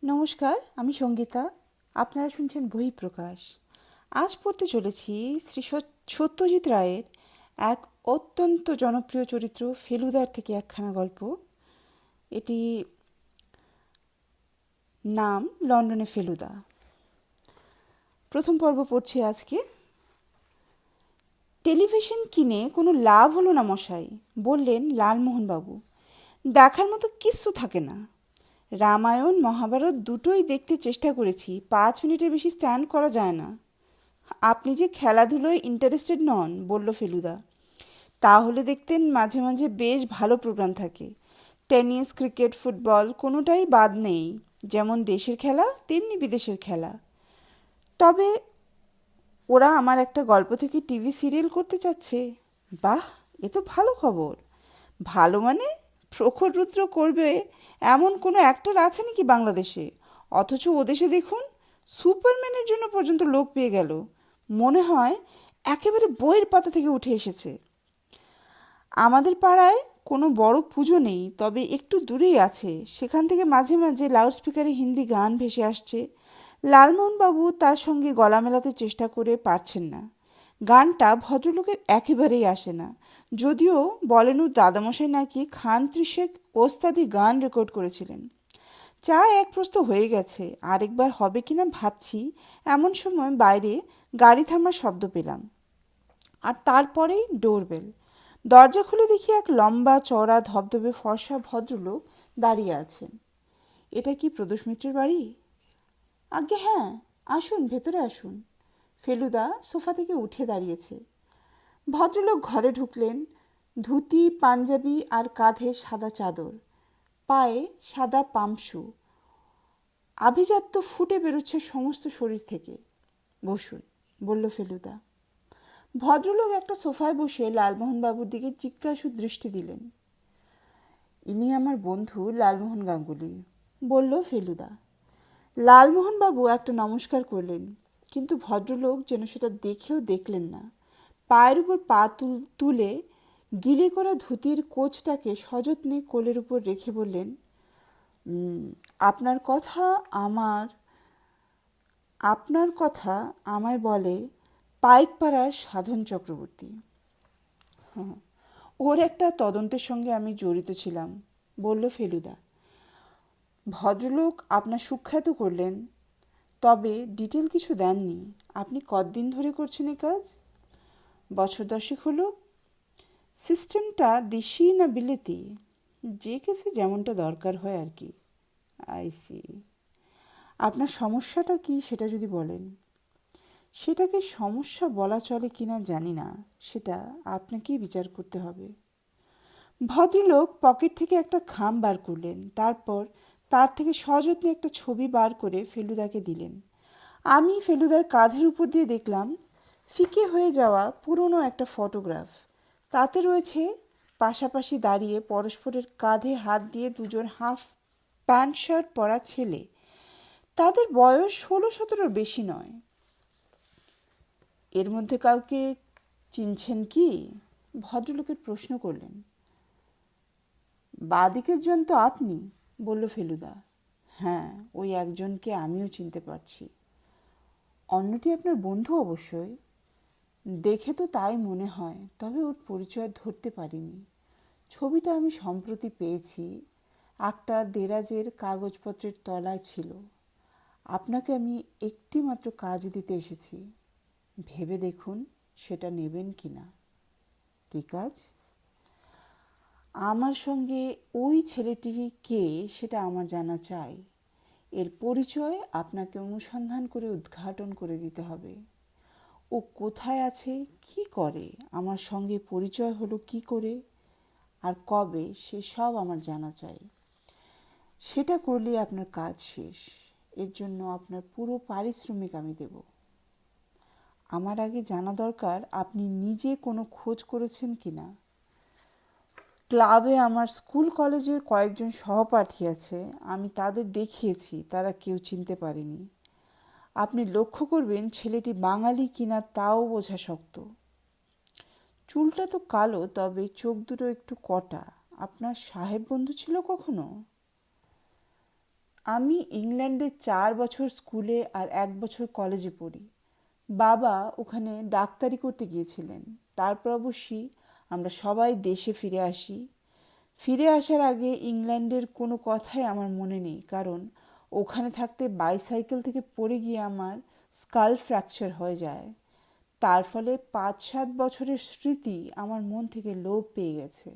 নমস্কার, আমি সঙ্গীতা। আপনারা শুনছেন বহিঃপ্রকাশ। আজ পড়তে চলেছি শ্রী সত্যজিৎ রায়ের এক অত্যন্ত জনপ্রিয় চরিত্র ফেলুদার থেকে একখানা গল্প। এটি নাম লন্ডনে ফেলুদা। প্রথম পর্ব পড়ছি আজকে। টেলিভিশন কিনে কোনো লাভ হলো না মশাই, বললেন লালমোহনবাবু। দেখার মতো কিচ্ছু থাকে না। রামায়ণ মহাভারত দুটোই দেখতে চেষ্টা করেছি, 5 মিনিটের বেশি স্ট্যান্ড করা যায় না। আপনি যে খেলাধুলোয় ইন্টারেস্টেড নন, বলল ফেলুদা। তাহলে দেখতেন মাঝে মাঝে বেশ ভালো প্রোগ্রাম থাকে। টেনিস, ক্রিকেট, ফুটবল কোনোটাই বাদ নেই। যেমন দেশের খেলা তেমনি বিদেশের খেলা। তবে ওরা আমার একটা গল্প থেকে টিভি সিরিয়াল করতে চাচ্ছে। বাহ, এ তো ভালো খবর। ভালো মানে প্রখর রুদ্র করবে এমন কোনো অ্যাক্টর আছে নাকি বাংলাদেশে? অথচ ও দেশে দেখুন, সুপারম্যানের জন্য পর্যন্ত লোক পেয়ে গেল। মনে হয় একেবারে বইয়ের পাতা থেকে উঠে এসেছে। আমাদের পাড়ায় কোনো বড় পুজো নেই, তবে একটু দূরেই আছে। সেখান থেকে মাঝে মাঝে লাউডস্পিকারে হিন্দি গান ভেসে আসছে। লালমোহনবাবু তার সঙ্গে গলা মেলাতে চেষ্টা করে পারছেন না। গানটা ভদ্রলোকের একেবারেই আসে না। যদিও বলেন ওর দাদামশাই নাকি খান ত্রিশেক ওস্তাদি গান রেকর্ড করেছিলেন। চা এক প্রস্ত হয়ে গেছে, আরেকবার হবে কিনা ভাবছি। এমন সময় বাইরে গাড়ি থামার শব্দ পেলাম, আর তারপরেই ডোরবেল। দরজা খুলে দেখি এক লম্বা চওড়া ধবধবে ফর্সা ভদ্রলোক দাঁড়িয়ে আছেন। এটা কি প্রদোষ মিত্রের বাড়ি? আজ্ঞে হ্যাঁ, আসুন, ভেতরে আসুন। ফেলুদা সোফা থেকে উঠে দাঁড়িয়েছে। ভদ্রলোক ঘরে ঢুকলেন। ধুতি, পাঞ্জাবি আর কাঁধে সাদা চাদর, পায়ে সাদা পামশু। আভিজাত্য ফুটে বেরোচ্ছে সমস্ত শরীর থেকে। বসুন, বলল ফেলুদা। ভদ্রলোক একটা সোফায় বসে লালমোহনবাবুর দিকে জিজ্ঞাসু দৃষ্টি দিলেন। ইনি আমার বন্ধু লালমোহন গাঙ্গুলি, বলল ফেলুদা। লালমোহনবাবু একটা নমস্কার করলেন, কিন্তু ভদ্রলোক যেন সেটা দেখেও দেখলেন না। পায়ের উপর পা তুলে গিলে করা ধুতির কোচটাকে সযত্নে কোলের উপর রেখে বললেন, আপনার কথা আমার আপনার কথা আমায় বলে পাইকপাড়ার সাধন চক্রবর্তী। হ্যাঁ, ওর একটা তদন্তের সঙ্গে আমি জড়িত ছিলাম, বলল ফেলুদা। ভদ্রলোক আপনার সুখ্যাত করলেন, তবে ডিটেল কিছু দেননি। আপনি কতদিন ধরে করছেন এই কাজ? বছর 10 হলো। সিস্টেমটা দেশি না বিলেতি? যে কেসে যেমনটা দরকার হয় আর কি। আইসি। আপনার সমস্যাটা কি সেটা যদি বলেন। সেটাকে সমস্যা বলা চলে কিনা জানি না, সেটা আপনাকেই বিচার করতে হবে। ভদ্রলোক পকেট থেকে একটা খাম বার করলেন, তারপর তার থেকে সযত্নে একটা ছবি বার করে ফেলুদাকে দিলেন। আমি ফেলুদার কাঁধের উপর দিয়ে দেখলাম ফিকে হয়ে যাওয়া পুরনো একটা ফটোগ্রাফ। তাতে রয়েছে পাশাপাশি দাঁড়িয়ে পরস্পরের কাঁধে হাত দিয়ে দুজন হাফ প্যান্ট শার্ট পরা ছেলে। তাদের বয়স 16-17 বেশি নয়। এর মধ্যে কাউকে চিনছেন কি? ভদ্রলোকের প্রশ্ন করলেন। বাদিকের জন তো আপনি, বলল ফেলুদা। হ্যাঁ, ওই একজনকে আমিও চিনতে পারছি। অন্যটি আপনার বন্ধু অবশ্যই। দেখে তো তাই মনে হয়, তবে ওর পরিচয় ধরতে পারিনি। ছবিটা আমি সম্প্রতি পেয়েছি, একটা দেরাজের কাগজপত্রের তলায় ছিল। আপনাকে আমি একটি মাত্র কাজ দিতে এসেছি, ভেবে দেখুন সেটা নেবেন কি না। কী কাজ? আমার সঙ্গে ওই ছেলেটি কে সেটা আমার জানা চাই। এর পরিচয় আপনাকে অনুসন্ধান করে উদ্ঘাটন করে দিতে হবে। ও কোথায় আছে, কি করে, আমার সঙ্গে পরিচয় হলো কি করে, আর কবে, সে সব আমার জানা চাই। সেটা করলে আপনার কাজ শেষ। এর জন্য আপনার পুরো পারিশ্রমিক আমি দেব। আমার আগে জানা দরকার আপনি নিজে কোনো খোঁজ করেছেন কি না। ক্লাবে আমার স্কুল কলেজের কয়েকজন সহপাঠী আছে, আমি তাদের দেখিয়েছি, তারা কেউ চিনতে পারেনি। আপনি লক্ষ্য করবেন ছেলেটি বাঙালি কিনা তাও বোঝা শক্ত। চুলটা তো কালো, তবে চোখ দুটো একটু কটা। আপনার সাহেব বন্ধু ছিল কখনো? আমি ইংল্যান্ডে 4 বছর স্কুলে আর 1 বছর কলেজে পড়ি। বাবা ওখানে ডাক্তারি করতে গিয়েছিলেন। তারপর অবশ্যই আমরা সবাই দেশে ফিরে আসি। ফিরে আসার আগে ইংল্যান্ডের কোনো কথাই আমার মনে নেই, কারণ ওখানে থাকতে বাইসাইকেল থেকে পড়ে গিয়ে আমার স্কাল ফ্র্যাকচার হয়ে যায়। তার ফলে 5-7 বছরের স্মৃতি আমার মন থেকে লোপ পেয়ে গেছে।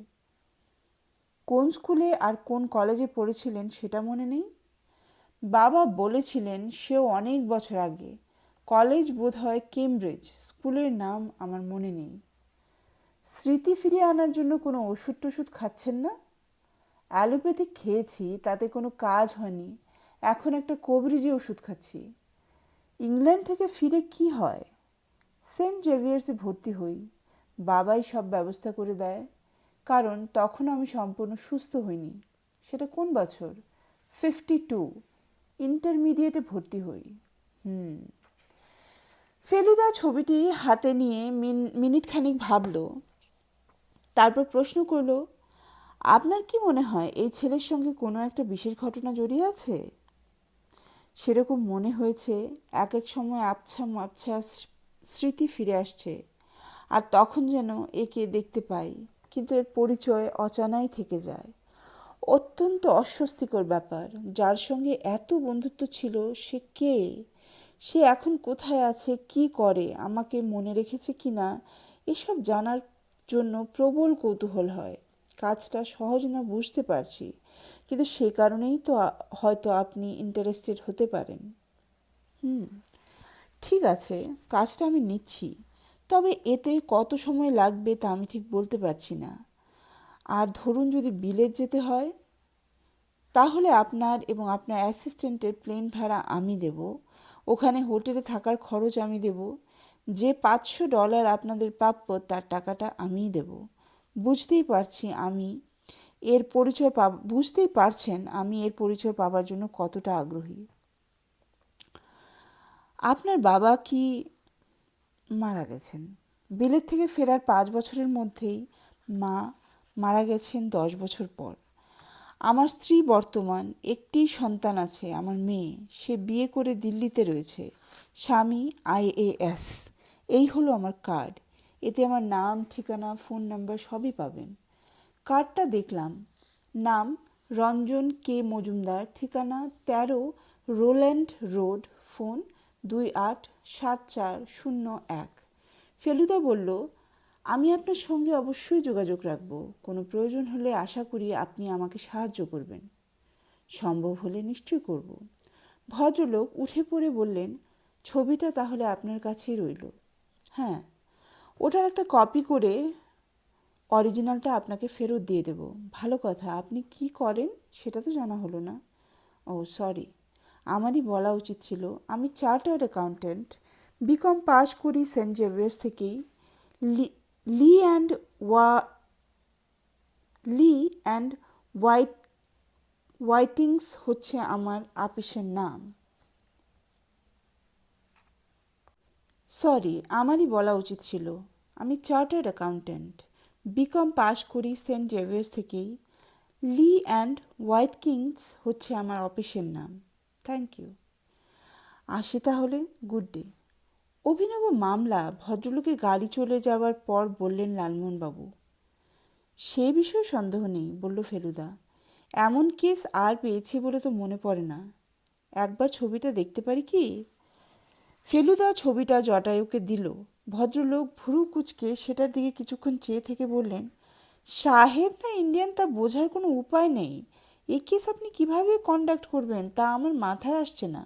কোন স্কুলে আর কোন কলেজে পড়েছিলেন সেটা মনে নেই। বাবা বলেছিলেন সেও অনেক বছর আগে। কলেজ বোধহয় কেমব্রিজ, স্কুলের নাম আমার মনে নেই। স্মৃতি ফিরিয়ে আনার জন্য কোনো ওষুধ টষুধ খাচ্ছেন না? অ্যালোপ্যাথিক খেয়েছি, তাতে কোনো কাজ হয়নি। এখন একটা কবরিজি ওষুধ খাচ্ছি। ইংল্যান্ড থেকে ফিরে কি হয়? সেন্ট জেভিয়ার্সে ভর্তি হই। বাবাই সব ব্যবস্থা করে দেয়, কারণ তখন আমি সম্পূর্ণ সুস্থ হইনি। সেটা কোন বছর? 52। ইন্টারমিডিয়েটে ভর্তি হই। ফেলুদা ছবিটি হাতে নিয়ে মিনিট খানিক ভাবল, তারপর প্রশ্ন করল, আপনার কি মনে হয় এই ছেলের সঙ্গে কোনো একটা বিশেষ ঘটনা জড়িয়ে আছে? সেরকম মনে হয়েছে। এক এক সময় আবছা আবছা স্মৃতি ফিরে আসছে, আর তখন যেন একে দেখতে পাই, কিন্তু এর পরিচয় অজানাই থেকে যায়। অত্যন্ত অস্বস্তিকর ব্যাপার। যার সঙ্গে এত বন্ধুত্ব ছিল সে কে? সে এখন কোথায় আছে, কি করে, আমাকে মনে রেখেছে কি না, এসব জানার জন্য প্রবল কৌতূহল হয়। কাজটা সহজ না বুঝতে পারছি, কিন্তু সে কারণেই তো হয়তো আপনি ইন্টারেস্টেড হতে পারেন। ঠিক আছে, কাজটা আমি নিচ্ছি, তবে এতে কত সময় লাগবে তা আমি ঠিক বলতে পারছি না। আর ধরুন যদি বিলেত যেতে হয়, তাহলে আপনার এবং আপনার অ্যাসিস্ট্যান্টের প্লেন ভাড়া আমি দেব, ওখানে হোটেলে থাকার খরচ আমি দেব, যে $500 আপনাদের প্রাপ্য তার টাকাটা আমিই দেব। বুঝতেই পারছেন আমি এর পরিচয় পাবার জন্য কতটা আগ্রহী। আপনার বাবা কি মারা গেছেন? বিলেত থেকে ফেরার 5 বছরের মধ্যেই মা মারা গেছেন 10 বছর পর। আমার স্ত্রী বর্তমান, একটি সন্তান আছে, আমার মেয়ে। সে বিয়ে করে দিল্লিতে রয়েছে, স্বামী IAS। এই হলো আমার কার্ড। এতে আমার নাম, ঠিকানা, ফোন নাম্বার সবই পাবেন। কার্ডটা দেখলাম। নাম রঞ্জন কে মজুমদার, ঠিকানা 13 রোল্যান্ড রোড, ফোন 287401। ফেলুদা বলল, আমি আপনার সঙ্গে অবশ্যই যোগাযোগ রাখব। কোনো প্রয়োজন হলে আশা করি আপনি আমাকে সাহায্য করবেন। সম্ভব হলে নিশ্চয় করব। ভদ্রলোক উঠে পড়ে বললেন, ছবিটা তাহলে আপনার কাছেই রইল। হ্যাঁ, ওটার একটা কপি করে অরিজিনালটা আপনাকে ফেরত দিয়ে দেব। ভালো কথা, আপনি কি করেন সেটা তো জানা হলো না। ও সরি, আমারই বলা উচিত ছিল। আমি চার্টার্ড অ্যাকাউন্ট্যান্ট, বিকম পাশ করি সেন্ট জেভিয়ার্স থেকেই। লি অ্যান্ড হোয়াইটিংস হচ্ছে আমার আপিসের নাম। সরি, আমারই বলা উচিত ছিল। আমি চার্টার্ড অ্যাকাউন্ট্যান্ট, বিকম পাশ করি সেন্ট জেভিয়ার্স থেকেই। লি অ্যান্ড হোয়াইটকিংস হচ্ছে আমার অফিসের নাম। Thank you. আসি তাহলে, গুড ডে। অভিনব মামলা। ভদ্রলোকের গাড়ি চলে যাওয়ার পর বললেন লালমোহনবাবু। সে বিষয়ে সন্দেহ নেই, বলল ফেলুদা। এমন কেস আর পেয়েছি বলে তো মনে পড়ে না। একবার ছবিটা দেখতে পারি কি? ফেলুদা ছবিটা জটায়ুকে দিল। ভদ্রলোক ভুরু কুঁচকে সেটার দিকে কিছুক্ষণ চেয়ে থেকে বললেন, সাহেব না ইন্ডিয়ান তা বোঝার কোনো উপায় নেই। এ কেস আপনি কিভাবে কন্ডাক্ট করবেন তা আমার মাথায় আসছে না।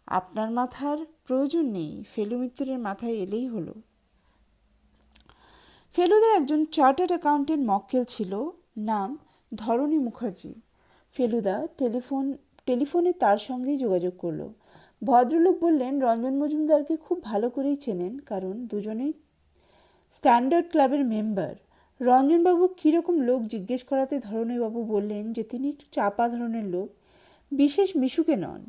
আপনার মাথার প্রয়োজন নেই, ফেলু মিত্রের মাথায় এলেই হলো। ফেলুদা একজন চার্টার্ড অ্যাকাউন্টেন্ট মক্কেল ছিল, নাম ধরণী মুখার্জি। ফেলুদা টেলিফোনে তার সঙ্গেই যোগাযোগ করলো। ভদ্রলোক বললেন, রঞ্জন মজুমদারকে খুব ভালো করেই চেনেন, কারণ দুজনেই স্ট্যান্ডার্ড ক্লাবের মেম্বার। রঞ্জনবাবু কীরকম লোক জিজ্ঞেস করাতে ধরণীবাবু বললেন যে তিনি একটু চাপা ধরনের লোক, বিশেষ মিশুকে নন।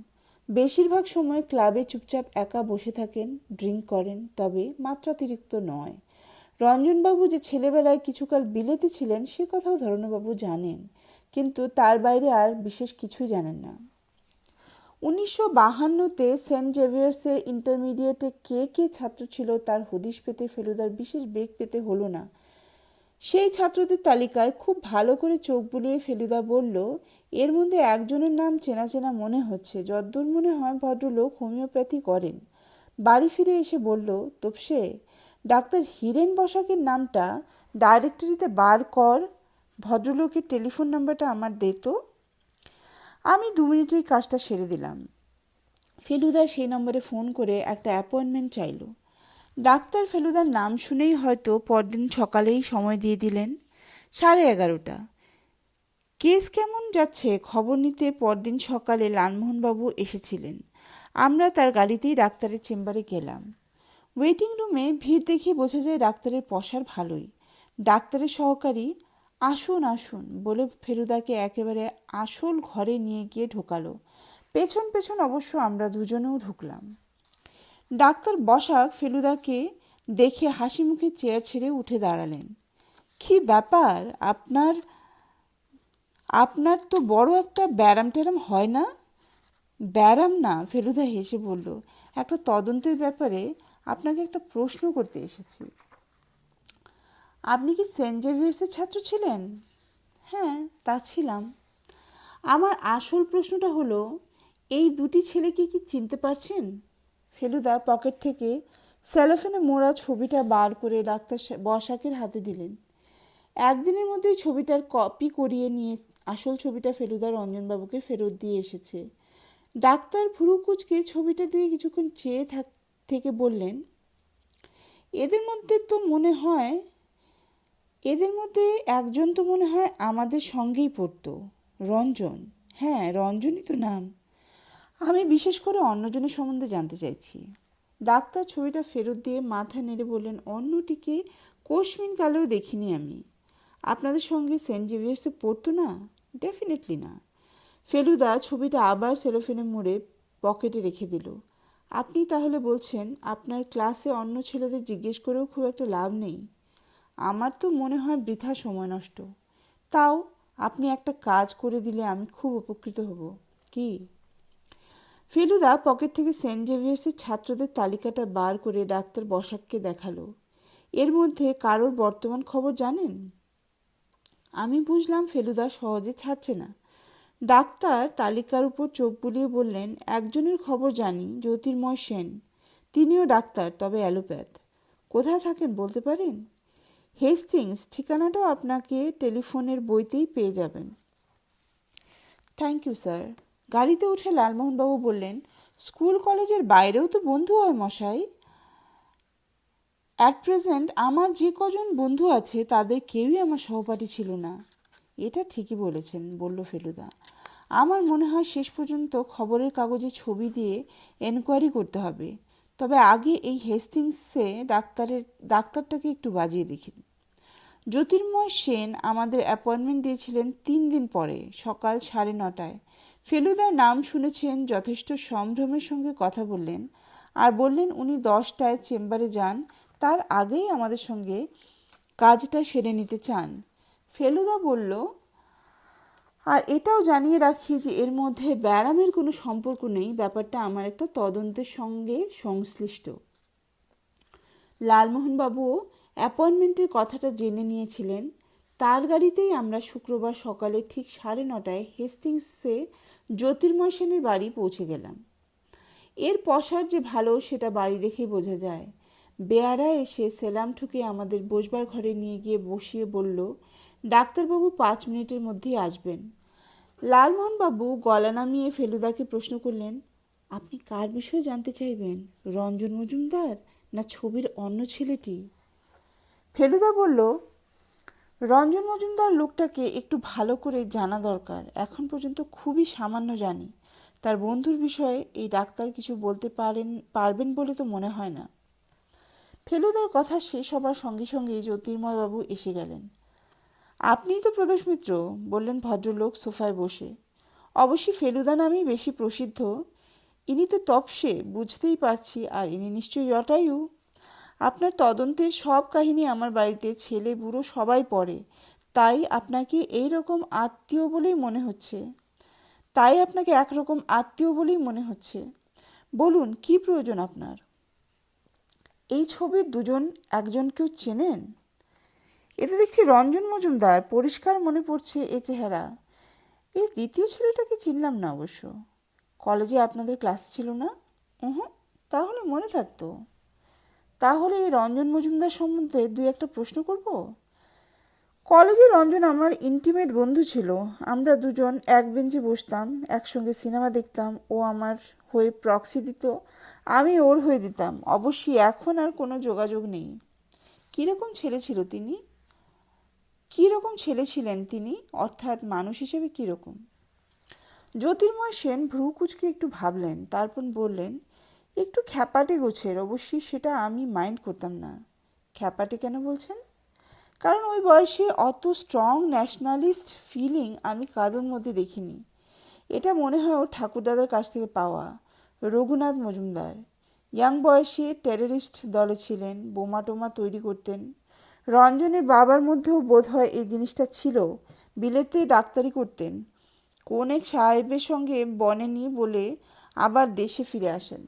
বেশিরভাগ সময় ক্লাবে চুপচাপ একা বসে থাকেন, ড্রিঙ্ক করেন, তবে মাত্রাতিরিক্ত নয়। রঞ্জনবাবু যে ছেলেবেলায় কিছুকাল বিলেতে ছিলেন সে কথাও ধরণীবাবু জানেন, কিন্তু তার বাইরে আর বিশেষ কিছুই জানেন না। 1952-তে সেন্ট জেভিয়ার্সের ইন্টারমিডিয়েটে কে কে ছাত্র ছিল তার হদিশ পেতে ফেলুদার বিশেষ বেগ পেতে হলো না। সেই ছাত্রদের তালিকায় খুব ভালো করে চোখ বুলিয়ে ফেলুদা বলল, এর মধ্যে একজনের নাম চেনা চেনা মনে হচ্ছে, যদ্দূর মনে হয় ভদ্রলোক হোমিওপ্যাথি করেন। বাড়ি ফিরে এসে বলল, তোপসে, ডাক্তার হীরেন বসাকের নামটা ডাইরেক্টরিতে বার কর, ভদ্রলোকের টেলিফোন নাম্বারটা আমার দে তো। আমি 2 মিনিটেই কাজটা সেরে দিলাম। ফেলুদা সেই নম্বরে ফোন করে একটা অ্যাপয়েন্টমেন্ট চাইল। ডাক্তার ফেলুদার নাম শুনেই হয়তো পরদিন সকালেই সময় দিয়ে দিলেন। 11:30। কেস কেমন যাচ্ছে খবর নিতে পরদিন সকালে লালমোহনবাবু এসেছিলেন। আমরা তার গাড়িতেই ডাক্তারের চেম্বারে গেলাম। ওয়েটিং রুমে ভিড় দেখে বোঝা যায় ডাক্তারের পসার ভালোই। ডাক্তারের সহকারী আসুন আসুন বলে ফেলুদাকে একেবারে আসল ঘরে নিয়ে গিয়ে ঢোকালো। পেছন পেছন অবশ্য আমরা দুজনেও ঢুকলাম। ডাক্তার বসাক ফেলুদাকে দেখে হাসি মুখে চেয়ার ছেড়ে উঠে দাঁড়ালেন। কি ব্যাপার আপনার আপনার তো বড় একটা ব্যারাম ট্যারাম হয় না? ব্যারাম না, ফেলুদা হেসে বলল, একটা তদন্তের ব্যাপারে আপনাকে একটা প্রশ্ন করতে এসেছি। আপনি কি সেন্ট জেভিয়ার্সের ছাত্র ছিলেন? হ্যাঁ, তা ছিলাম। আমার আসল প্রশ্নটা হলো, এই দুটি ছেলেকে কি চিনতে পারছেন? ফেলুদা পকেট থেকে সেলোফেনে মোড়া ছবিটা বার করে ডাক্তার বসাকের হাতে দিলেন। একদিনের মধ্যেই ছবিটার কপি করিয়ে নিয়ে আসল ছবিটা ফেলুদা রঞ্জনবাবুকে ফেরত দিয়ে এসেছে। ডাক্তার ভুরু কুঁচকে ছবিটার দিকে কিছুক্ষণ চেয়ে থেকে বললেন, এদের মধ্যে একজন তো মনে হয় আমাদের সঙ্গেই পড়তো, রঞ্জন। হ্যাঁ, রঞ্জনই তো নাম। আমি বিশেষ করে অন্যজনের সম্বন্ধে জানতে চাইছি। ডাক্তার ছবিটা ফেরত দিয়ে মাথা নেড়ে বললেন, অন্যটিকে কোশমিন কালেও দেখিনি আমি। আপনাদের সঙ্গে সেন্ট জেভিয়ার্সে পড়তো না? ডেফিনেটলি না। ফেলুদা ছবিটা আবার সেলোফেনে মুড়ে পকেটে রেখে দিল। আপনি তাহলে বলছেন আপনার ক্লাসে অন্য ছেলেদের জিজ্ঞেস করেও খুব একটা লাভ নেই? আমার তো মনে হয় বৃথা সময় নষ্ট। তাও আপনি একটা কাজ করে দিলে আমি খুব উপকৃত হব। কি? ফেলুদা পকেট থেকে সেন্ট জেভিয়ার্সের ছাত্রদের তালিকাটা বার করে ডাক্তার বসাককে দেখালো। এর মধ্যে কারোর বর্তমান খবর জানেন? আমি বুঝলাম ফেলুদা সহজে ছাড়ছে না। ডাক্তার তালিকার উপর চোখ বুলিয়ে বললেন, একজনের খবর জানি, জ্যোতির্ময় সেন। তিনিও ডাক্তার, তবে অ্যালোপ্যাথ। কোথায় থাকেন বলতে পারেন? হেস্টিংস। ঠিকানাটাও আপনাকে টেলিফোনের বইতেই পেয়ে যাবেন। Thank you sir. গাড়িতে উঠে লালমোহনবাবু বললেন, স্কুল কলেজের বাইরেও তো বন্ধু হয় মশাই। অ্যাট প্রেজেন্ট আমার যে কজন বন্ধু আছে তাদের কেউই আমার সহপাঠী ছিল না। এটা ঠিকই বলেছেন, বলল ফেলুদা। আমার মনে হয় শেষ পর্যন্ত খবরের কাগজে ছবি দিয়ে এনকোয়ারি করতে হবে। তবে আগে এই হেস্টিংসে ডাক্তারটাকে একটু বাজিয়ে দেখি। জ্যোতির্ময় সেন আমাদের অ্যাপয়েন্টমেন্ট দিয়েছিলেন 3 দিন পরে, সকাল 9:30টায়। ফেলুদার নাম শুনেছেন, যথেষ্ট সম্ভ্রমের সঙ্গে কথা বললেন আর বললেন উনি 10টায় চেম্বারে যান, তার আগেই আমাদের সঙ্গে কাজটা সেরে নিতে চান। ফেলুদা বলল, আর এটাও জানিয়ে রাখি যে এর মধ্যে ব্যারামের কোনো সম্পর্ক নেই, ব্যাপারটা আমার একটা তদন্তের সঙ্গে সংশ্লিষ্ট। লালমোহনবাবুও অ্যাপয়েন্টমেন্টের কথাটা জেনে নিয়েছিলেন। তার গাড়িতেই আমরা শুক্রবার সকালে ঠিক 9:30টায় হেস্টিংসে জ্যোতির্ময় সেনের বাড়ি পৌঁছে গেলাম। এর পসার যে ভালো সেটা বাড়ি দেখেই বোঝা যায়। বেয়ারা এসে সেলাম ঠুকে আমাদের বসবার ঘরে নিয়ে গিয়ে বসিয়ে বলল, ডাক্তারবাবু 5 মিনিটের মধ্যেই আসবেন। লালমোহনবাবু গলা নামিয়ে ফেলুদাকে প্রশ্ন করলেন, আপনি কার বিষয়ে জানতে চাইবেন, রঞ্জন মজুমদার না ছবির অন্য ছেলেটি? ফেলুদা বলল, রঞ্জন মজুমদার লোকটাকে একটু ভালো করে জানা দরকার। এখন পর্যন্ত খুবই সামান্য জানি। তার বন্ধুর বিষয়ে এই ডাক্তার কিছু বলতে পারবেন বলে তো মনে হয় না। ফেলুদার কথা শেষ হবার সঙ্গে সঙ্গেই জ্যোতির্ময়বাবু এসে গেলেন। আপনিই তো প্রদোষ মিত্র, বললেন ভদ্রলোক সোফায় বসে। অবশ্যই ফেলুদা নামেই বেশি প্রসিদ্ধ। ইনি তো তপসে, বুঝতেই পারছি, আর ইনি নিশ্চয়ই জটায়ু। আপনার তদন্তের সব কাহিনী আমার বাড়িতে ছেলে বুড়ো সবাই পড়ে, তাই আপনাকে এই রকম আত্মীয় বলেই মনে হচ্ছে। তাই আপনাকে একরকম আত্মীয় বলেই মনে হচ্ছে। বলুন, কি প্রয়োজন আপনার? এই ছবির দুজন একজনকেও চেনেন? এতে দেখছি রঞ্জন মজুমদার, পরিষ্কার মনে পড়ছে এ চেহারা। এই দ্বিতীয় ছেলেটাকে চিনলাম না অবশ্য। কলেজে আপনাদের ক্লাস ছিল না? হুম, তাহলে মনে থাকতো। তাহলে এই রঞ্জন মজুমদার সম্বন্ধে দুই একটা প্রশ্ন করব। কলেজে রঞ্জন আমার ইন্টিমেট বন্ধু ছিল। আমরা দুজন এক বেঞ্চে বসতাম, একসঙ্গে সিনেমা দেখতাম। ও আমার হয়ে প্রক্সি দিত, আমি ওর হয়ে দিতাম। অবশ্যই এখন আর কোনো যোগাযোগ নেই। কীরকম ছেলে ছিল তিনি? কীরকম ছেলে ছিলেন তিনি, অর্থাৎ মানুষ হিসেবে কীরকম? জ্যোতির্ময় সেন ভ্রু কুঁচকে একটু ভাবলেন, তারপর বললেন, একটু খ্যাপাটে গোছের। অবশ্যই সেটা আমি মাইন্ড করতাম না। খ্যাপাটে কেন বলছেন? কারণ ওই বয়সে অত স্ট্রং ন্যাশনালিস্ট ফিলিং আমি কারোর মধ্যে দেখিনি। এটা মনে হয় ওর ঠাকুরদাদার কাছ থেকে পাওয়া। রঘুনাথ মজুমদার ইয়াং বয়সে টেররিস্ট দলে ছিলেন, বোমা টোমা তৈরি করতেন। রঞ্জনের বাবার মধ্যেও বোধহয় এই জিনিসটা ছিল। বিলেতে ডাক্তারি করতেন, কোন এক সাহেবের সঙ্গে বনেনি বলে আবার দেশে ফিরে আসেন।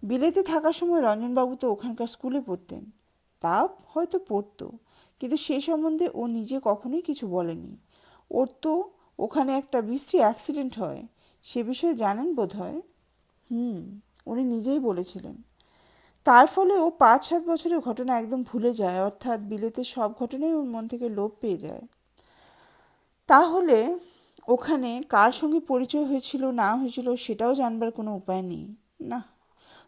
বিলেতে থাকার সময় রঞ্জনবাবু তো ওখানকার স্কুলে পড়তেন। তা হয়তো পড়তো, কিন্তু সে সম্বন্ধে ও নিজে কখনোই কিছু বলেনি। ওর তো ওখানে একটা বিশ্রী অ্যাক্সিডেন্ট হয়, সে বিষয়ে জানেন বোধ হয়। উনি নিজেই বলেছিলেন। তার ফলে ও 5-7 বছরের ঘটনা একদম ভুলে যায়, অর্থাৎ বিলেতের সব ঘটনাই ওর মন থেকে লোপ পেয়ে যায়। তাহলে ওখানে কার সঙ্গে পরিচয় হয়েছিল না হয়েছিল সেটাও জানবার কোনো উপায় নেই। না,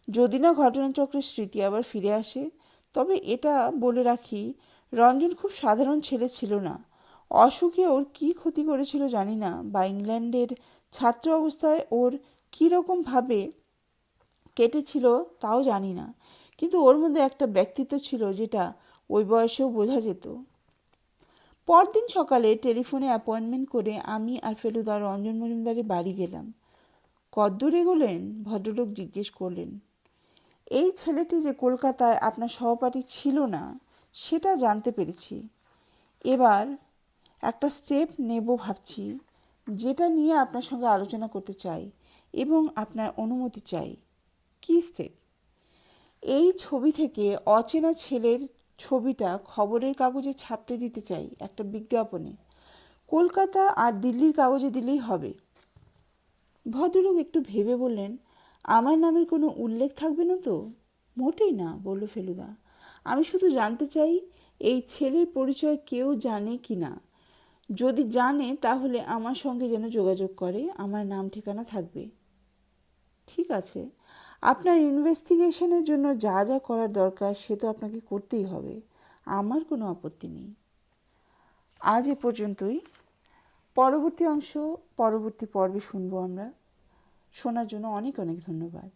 যদি না ঘটনাচক্রের স্মৃতি আবার ফিরে আসে। তবে এটা বলে রাখি, রঞ্জন খুব সাধারণ ছেলে ছিল না। অসুখে ওর কী ক্ষতি করেছিল জানি না, বা ইংল্যান্ডের ছাত্র অবস্থায় ওর কীরকমভাবে কেটেছিল তাও জানি না, কিন্তু ওর মধ্যে একটা ব্যক্তিত্ব ছিল যেটা ওই বয়সেও বোঝা যেত। পরদিন সকালে টেলিফোনে অ্যাপয়েন্টমেন্ট করে আমি আর ফেলুদা রঞ্জন মজুমদারের বাড়ি গেলাম। কদ্দূর এগোলেন? ভদ্রলোক জিজ্ঞেস করলেন। এই ছেলেটি যে কলকাতায় আপনার সহপাঠী ছিল না সেটা জানতে পেরেছি। এবার একটা স্টেপ নেব ভাবছি, যেটা নিয়ে আপনার সঙ্গে আলোচনা করতে চাই এবং আপনার অনুমতি চাই। কী স্টেপ? এই ছবি থেকে অচেনা ছেলের ছবিটা খবরের কাগজে ছাপতে দিতে চাই, একটা বিজ্ঞাপনে। কলকাতা আর দিল্লির কাগজে দিলেই হবে। ভদ্রলোক একটু ভেবে বললেন, আমার নামের কোনো উল্লেখ থাকবে না তো? মোটেই না, বলল ফেলুদা। আমি শুধু জানতে চাই এই ছেলের পরিচয় কেউ জানে কি না। যদি জানে তাহলে আমার সঙ্গে যেন যোগাযোগ করে, আমার নাম ঠিকানা থাকবে। ঠিক আছে, আপনার ইনভেস্টিগেশনের জন্য যা যা করার দরকার সে তো আপনাকে করতেই হবে। আমার কোনো আপত্তি নেই। আজ এ পর্যন্তই। পরবর্তী অংশ পরবর্তী পর্বে শুনবো আমরা। শোনার জন্য অনেক অনেক ধন্যবাদ।